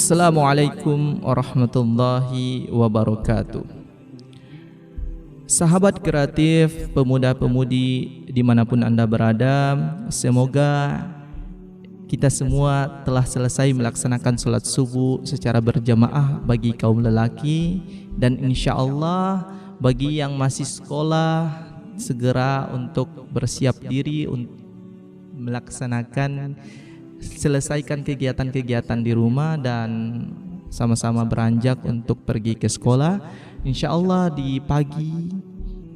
Assalamualaikum warahmatullahi wabarakatuh. Sahabat kreatif, pemuda-pemudi dimanapun Anda berada, semoga kita semua telah selesai melaksanakan sholat subuh secara berjamaah bagi kaum lelaki, dan insya Allah bagi yang masih sekolah segera untuk bersiap diri untuk selesaikan kegiatan-kegiatan di rumah dan sama-sama beranjak untuk pergi ke sekolah. Insya Allah di pagi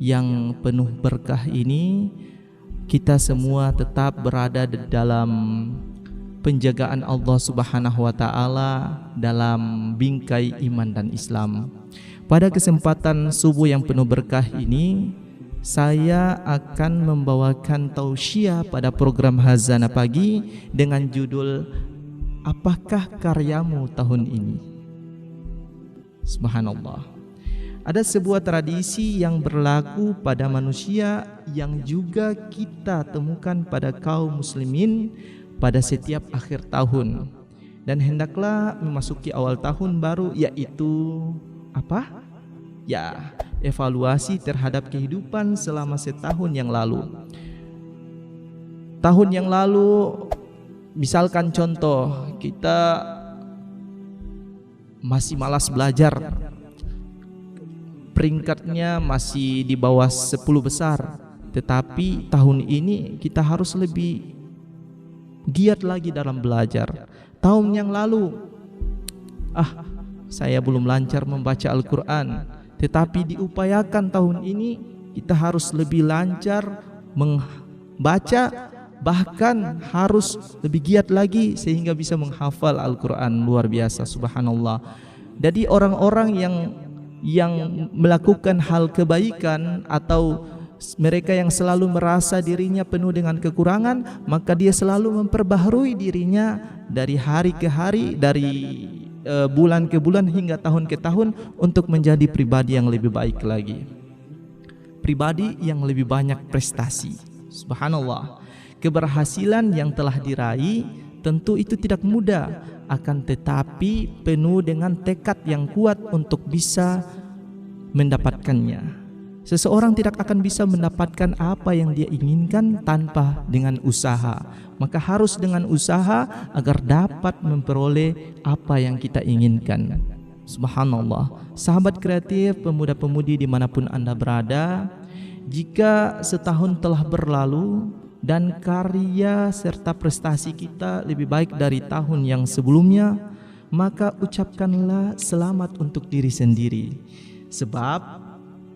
yang penuh berkah ini kita semua tetap berada di dalam penjagaan Allah Subhanahu wa Ta'ala dalam bingkai iman dan Islam. Pada kesempatan subuh yang penuh berkah ini, saya akan membawakan tausiah pada program Hazana Pagi dengan judul Apakah Karyamu Tahun Ini? Subhanallah. Ada sebuah tradisi yang berlaku pada manusia yang juga kita temukan pada kaum muslimin pada setiap akhir tahun. Dan hendaklah memasuki awal tahun baru, yaitu apa? Ya, evaluasi terhadap kehidupan selama setahun yang lalu. Tahun yang lalu, misalkan contoh, kita masih malas belajar, peringkatnya masih di bawah 10 besar. Tetapi tahun ini kita harus lebih giat lagi dalam belajar. Tahun yang lalu, saya belum lancar membaca Al-Quran, tetapi diupayakan tahun ini kita harus lebih lancar membaca, bahkan harus lebih giat lagi sehingga bisa menghafal Al-Quran. Luar biasa, subhanallah. Jadi orang-orang yang melakukan hal kebaikan atau mereka yang selalu merasa dirinya penuh dengan kekurangan, maka dia selalu memperbaharui dirinya dari hari ke hari, dari bulan ke bulan hingga tahun ke tahun untuk menjadi pribadi yang lebih baik lagi, pribadi yang lebih banyak prestasi. Subhanallah. Keberhasilan yang telah diraih tentu itu tidak mudah, akan tetapi penuh dengan tekad yang kuat untuk bisa mendapatkannya. Seseorang tidak akan bisa mendapatkan apa yang dia inginkan tanpa dengan usaha. Maka harus dengan usaha agar dapat memperoleh apa yang kita inginkan. Subhanallah. Sahabat kreatif, pemuda-pemudi dimanapun Anda berada, jika setahun telah berlalu dan karya serta prestasi kita lebih baik dari tahun yang sebelumnya, maka ucapkanlah selamat untuk diri sendiri. Sebab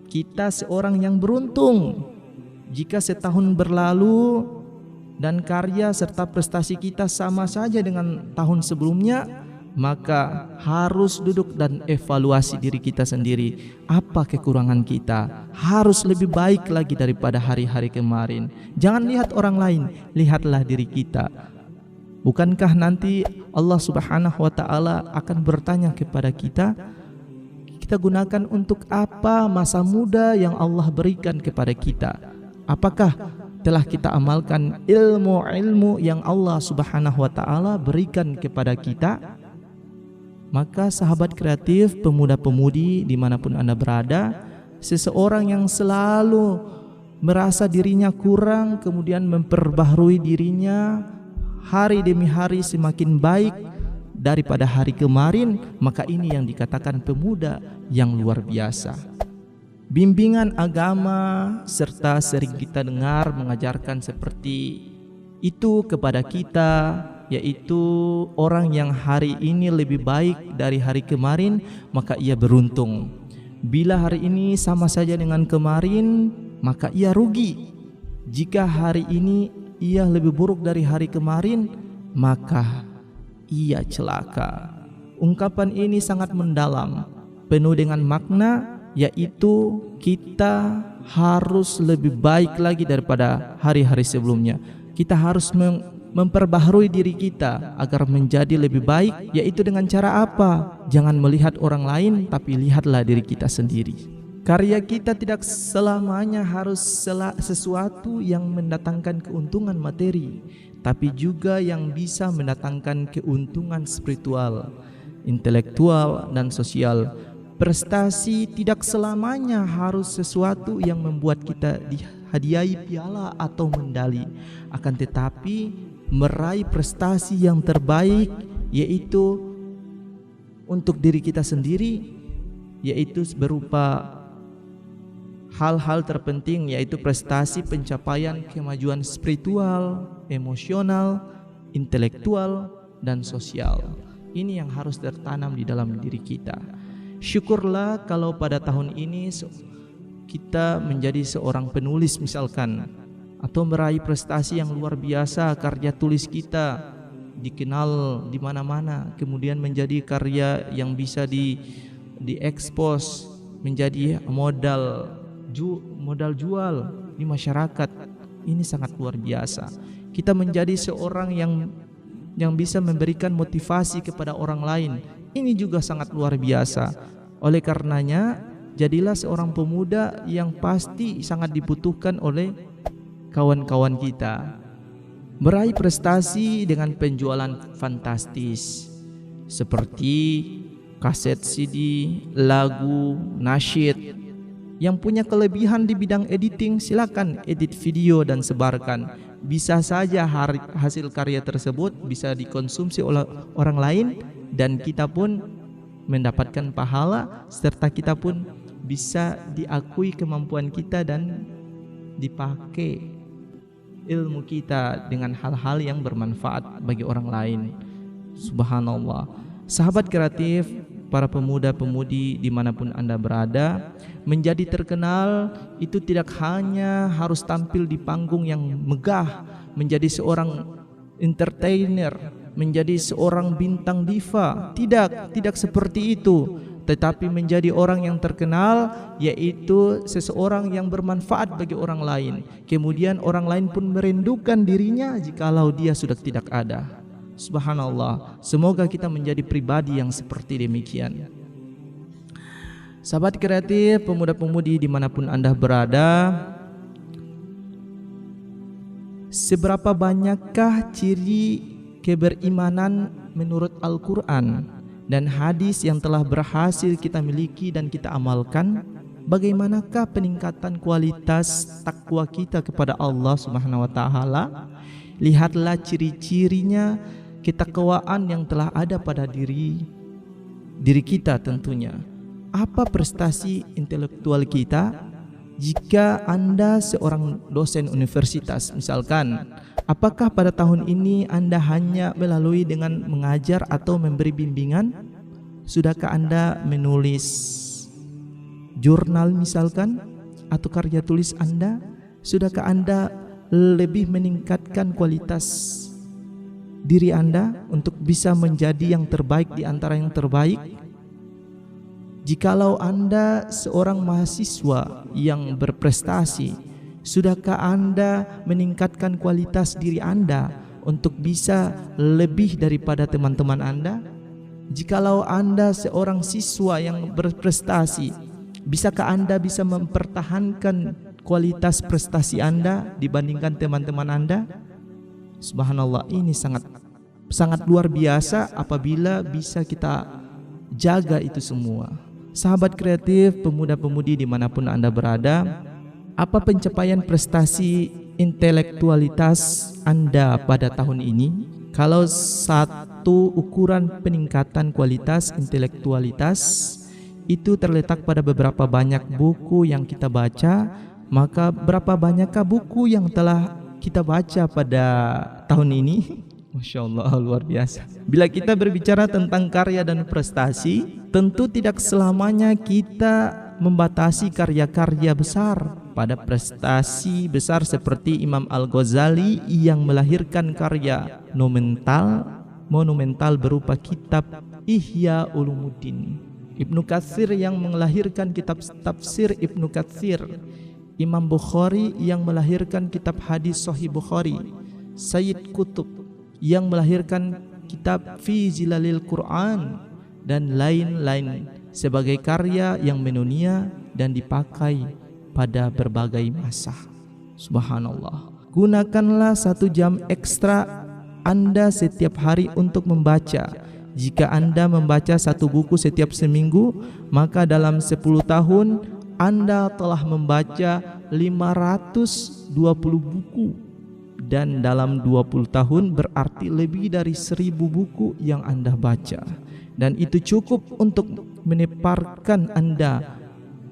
kita seorang yang beruntung. Jika setahun berlalu dan karya serta prestasi kita sama saja dengan tahun sebelumnya, maka harus duduk dan evaluasi diri kita sendiri. Apa kekurangan kita? Harus lebih baik lagi daripada hari-hari kemarin. Jangan lihat orang lain, lihatlah diri kita. Bukankah nanti Allah Subhanahu wa Ta'ala akan bertanya kepada kita, kita gunakan untuk apa masa muda yang Allah berikan kepada kita? Apakah telah kita amalkan ilmu-ilmu yang Allah Subhanahu wa Ta'ala berikan kepada kita? Maka sahabat kreatif, pemuda-pemudi dimanapun Anda berada, seseorang yang selalu merasa dirinya kurang kemudian memperbaharui dirinya hari demi hari semakin baik daripada hari kemarin, maka ini yang dikatakan pemuda yang luar biasa. Bimbingan agama serta sering kita dengar mengajarkan seperti itu kepada kita, yaitu orang yang hari ini lebih baik dari hari kemarin, maka ia beruntung. Bila hari ini sama saja dengan kemarin, maka ia rugi. Jika hari ini ia lebih buruk dari hari kemarin, maka ia celaka. Ungkapan ini sangat mendalam, penuh dengan makna, yaitu kita harus lebih baik lagi daripada hari-hari sebelumnya. Kita harus memperbaharui diri kita agar menjadi lebih baik, yaitu dengan cara apa? Jangan melihat orang lain, tapi lihatlah diri kita sendiri. Karya kita tidak selamanya harus sesuatu yang mendatangkan keuntungan materi, tapi juga yang bisa mendatangkan keuntungan spiritual. intelektual, dan sosial. Prestasi tidak selamanya harus sesuatu yang membuat kita dihadiahi piala atau medali, akan tetapi meraih prestasi yang terbaik, yaitu untuk diri kita sendiri, yaitu berupa hal-hal terpenting, yaitu prestasi pencapaian kemajuan spiritual, emosional, intelektual, dan sosial. Ini yang harus tertanam di dalam diri kita. Syukurlah kalau pada tahun ini kita menjadi seorang penulis misalkan, atau meraih prestasi yang luar biasa, karya tulis kita dikenal di mana-mana, kemudian menjadi karya yang bisa diekspos menjadi modal jual di masyarakat. Ini sangat luar biasa. Kita menjadi seorang yang bisa memberikan motivasi kepada orang lain. Ini juga sangat luar biasa. Oleh karenanya, jadilah seorang pemuda yang pasti sangat dibutuhkan oleh kawan-kawan kita. Meraih prestasi dengan penjualan fantastis seperti kaset CD, lagu, nasyid. Yang punya kelebihan di bidang editing, silakan edit video dan sebarkan. Bisa saja hasil karya tersebut bisa dikonsumsi oleh orang lain, dan kita pun mendapatkan pahala, serta kita pun bisa diakui kemampuan kita dan dipakai ilmu kita dengan hal-hal yang bermanfaat bagi orang lain. Subhanallah. Sahabat kreatif, para pemuda-pemudi dimanapun Anda berada, menjadi terkenal itu tidak hanya harus tampil di panggung yang megah, menjadi seorang entertainer, menjadi seorang bintang diva. Tidak seperti itu. Tetapi menjadi orang yang terkenal, yaitu seseorang yang bermanfaat bagi orang lain. Kemudian orang lain pun merindukan dirinya jikalau dia sudah tidak ada. Subhanallah. Semoga kita menjadi pribadi yang seperti demikian. Sahabat kreatif, pemuda-pemudi dimanapun Anda berada, seberapa banyakkah ciri keberimanan menurut Al-Quran dan hadis yang telah berhasil kita miliki dan kita amalkan? Bagaimanakah peningkatan kualitas takwa kita kepada Allah Subhanahu wa taala? Lihatlah ciri-cirinya, ketakwaan yang telah ada pada diri kita tentunya. Apa prestasi intelektual kita? Jika Anda seorang dosen universitas misalkan, apakah pada tahun ini Anda hanya melalui dengan mengajar atau memberi bimbingan? Sudahkah Anda menulis jurnal misalkan, atau karya tulis Anda? Sudahkah Anda lebih meningkatkan kualitas diri Anda untuk bisa menjadi yang terbaik di antara yang terbaik? Jikalau Anda seorang mahasiswa yang berprestasi, sudahkah Anda meningkatkan kualitas diri Anda untuk bisa lebih daripada teman-teman Anda? Jikalau Anda seorang siswa yang berprestasi, bisakah Anda bisa mempertahankan kualitas prestasi Anda dibandingkan teman-teman Anda? Subhanallah, ini sangat luar biasa apabila bisa kita jaga itu semua. Sahabat kreatif, pemuda-pemudi dimanapun Anda berada, apa pencapaian prestasi intelektualitas Anda pada tahun ini? Kalau satu ukuran peningkatan kualitas intelektualitas itu terletak pada beberapa banyak buku yang kita baca, maka berapa banyakkah buku yang telah kita baca pada tahun ini? Masya Allah, luar biasa. Bila kita berbicara tentang karya dan prestasi, tentu tidak selamanya kita membatasi karya-karya besar. Pada prestasi besar seperti Imam Al-Ghazali yang melahirkan karya monumental berupa kitab Ihya Ulumuddin, Ibnu Katsir yang melahirkan kitab tafsir Ibnu Katsir, Imam Bukhari yang melahirkan kitab hadis Sahih Bukhari, Sayyid Qutb yang melahirkan kitab Fi Zilalil Quran, dan lain-lain sebagai karya yang mendunia dan dipakai pada berbagai masa. Subhanallah. Gunakanlah 1 jam ekstra Anda setiap hari untuk membaca. jika Anda membaca satu buku setiap seminggu, maka dalam 10 tahun Anda telah membaca 520 buku. Dan dalam 20 tahun berarti lebih dari 1000 buku yang Anda baca. Dan itu cukup untuk menempatkan Anda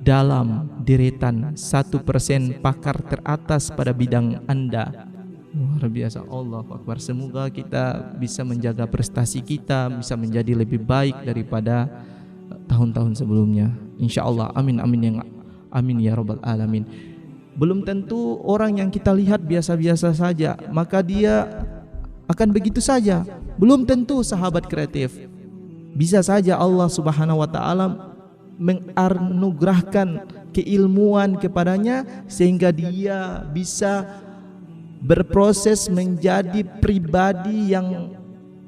dalam deretan 1% pakar teratas pada bidang Anda. Luar biasa, Allahu Akbar. Semoga kita bisa menjaga prestasi kita, bisa menjadi lebih baik daripada tahun-tahun sebelumnya. Insya Allah, amin amin ya rabbal alamin. Belum tentu orang yang kita lihat biasa-biasa saja, maka dia akan begitu saja. Belum tentu sahabat kreatif. Bisa saja Allah Subhanahu wa taala menganugerahkan keilmuan kepadanya sehingga dia bisa berproses menjadi pribadi yang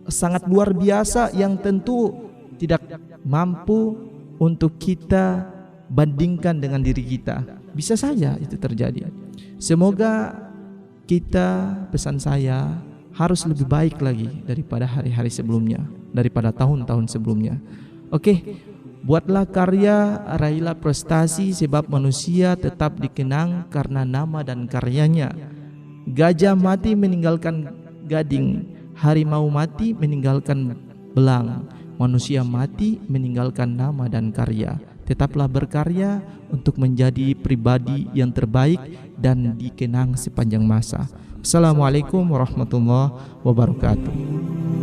sangat luar biasa, yang tentu tidak mampu untuk kita bandingkan dengan diri kita. Bisa saja itu terjadi. Semoga kita, pesan saya, harus lebih baik lagi daripada hari-hari sebelumnya, daripada tahun-tahun sebelumnya. Oke, buatlah karya, raihlah prestasi, sebab manusia tetap dikenang karena nama dan karyanya. Gajah mati meninggalkan gading, harimau mati meninggalkan belang, manusia mati meninggalkan nama dan karya. Tetaplah berkarya untuk menjadi pribadi yang terbaik dan dikenang sepanjang masa. Assalamualaikum warahmatullahi wabarakatuh.